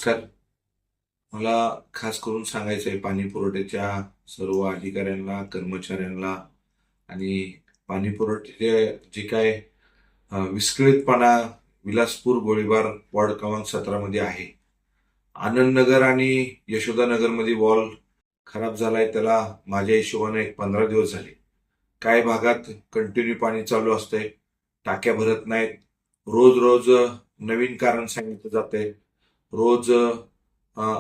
नमस्कार. मला खास करून सांगायचं आहे पाणी पुरवठ्याच्या सर्व अधिकाऱ्यांना, कर्मचाऱ्यांना आणि पाणी पुरवठ्याचे जे काय विस्कळीतपणा विलासपूर गोळीबार वॉर्ड क्रमांक 17 मध्ये आहे. आनंदनगर आणि यशोदानगरमध्ये वॉल खराब झालाय, त्याला माझ्या हिशोबाने एक 15 दिवस झाले. काही भागात कंटिन्यू पाणी चालू असतंय, टाक्या भरत नाहीत. रोज रोज नवीन कारण सांगितलं जातंय. रोज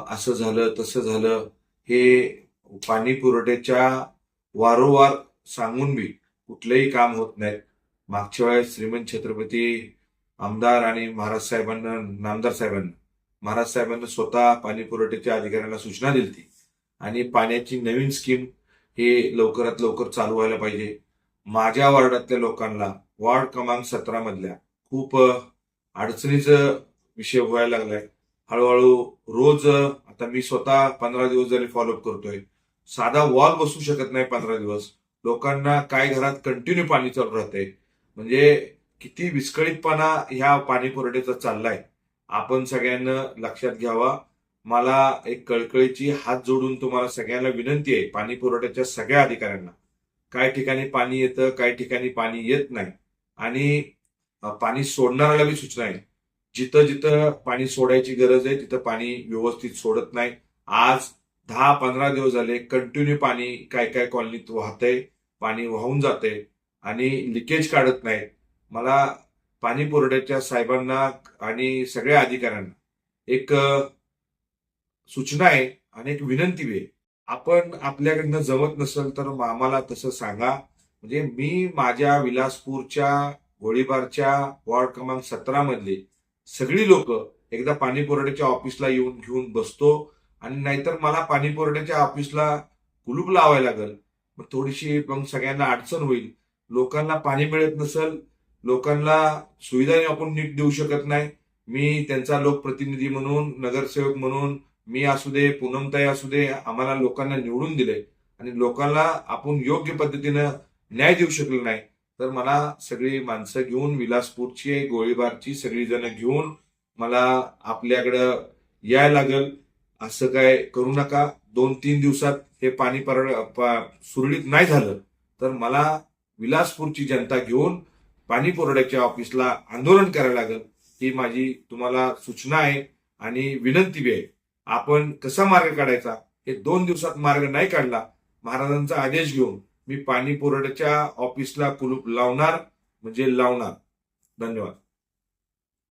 असं झालं तसं झालं, हे पाणी पुरवठ्याच्या वारंवार सांगून बी कुठलंही काम होत नाहीत. मागच्या वेळेस श्रीमंत छत्रपती आमदार आणि महाराज साहेबांना स्वतः पाणी पुरवठ्याच्या अधिकाऱ्यांना सूचना दिली आणि पाण्याची नवीन स्कीम हे लवकरात लवकर चालू व्हायला पाहिजे. माझ्या वॉर्डातल्या लोकांना, वॉर्ड क्रमांक 17 मधल्या खूप अडचणीचा विषय व्हायला लागलाय. हळूहळू रोज आता मी स्वतः 15 दिवस झाले फॉलोअप करतोय. साधा वॉल बसू शकत नाही 15 दिवस. लोकांना काय घरात कंटिन्यू पाणी चालू राहतंय. म्हणजे किती विस्कळीतपणा ह्या पाणी पुरवठ्याचा चाललाय, आपण सगळ्यांना लक्षात घ्यावा. मला एक कळकळीची हात जोडून तुम्हाला सगळ्यांना विनंती आहे, पाणी पुरवठ्याच्या सगळ्या अधिकाऱ्यांना. काही ठिकाणी पाणी येतं, काही ठिकाणी पाणी येत नाही आणि पाणी सोडणाऱ्याला बी सूचना आहे. जिथं जिथं पाणी सोडायची गरज आहे तिथं पाणी व्यवस्थित सोडत नाही. आज 10-15 दिवस झाले कंटिन्यू पाणी काय काय कॉलनीत वाहतंय, पाणी वाहून जाते आणि लिकेज काढत नाहीत. मला पाणी पुरवठ्याच्या साहेबांना आणि सगळ्या अधिकाऱ्यांना एक सूचना आहे आणि एक विनंती आहे. आपण आपल्याकडनं जमत नसेल तर आम्हाला तसं सांगा. म्हणजे मी माझ्या विलासपूरच्या गोळीबारच्या वॉर्ड क्रमांक 17 मधले सगळी लोक एकदा पाणी पुरवठ्याच्या ऑफिसला येऊन घेऊन बसतो. आणि नाहीतर मला पाणी पुरवठ्याच्या ऑफिसला कुलूप लावायला लागेल, मग थोडीशी मग सगळ्यांना अडचण होईल. लोकांना पाणी मिळत नसेल, लोकांना सुविधा आपण नीट देऊ शकत नाही. मी त्यांचा लोकप्रतिनिधी म्हणून, नगरसेवक म्हणून, मी असू दे, पूनमताई असू दे, आम्हाला लोकांना निवडून दिले आणि लोकांना आपण योग्य पद्धतीनं न्याय देऊ शकलो नाही, तर मला सगळी माणसं घेऊन, विलासपूरची गोळीबारची सगळी जण घेऊन मला आपल्याकडं यायला लागेल. असं काय करू नका. 2-3 दिवसात हे पाणी सुरळीत नाही झालं तर मला विलासपूरची जनता घेऊन पाणी पुरवठ्याच्या ऑफिसला आंदोलन करायला लागेल. ही माझी तुम्हाला सूचना आहे आणि विनंती बी आहे. आपण कसा मार्ग काढायचा, हे 2 दिवसात मार्ग नाही काढला, महाराजांचा आदेश घेऊन मी पाणी पुरवठ्याच्या ऑफिसला कुलूप लावणार म्हणजे लावणार. धन्यवाद.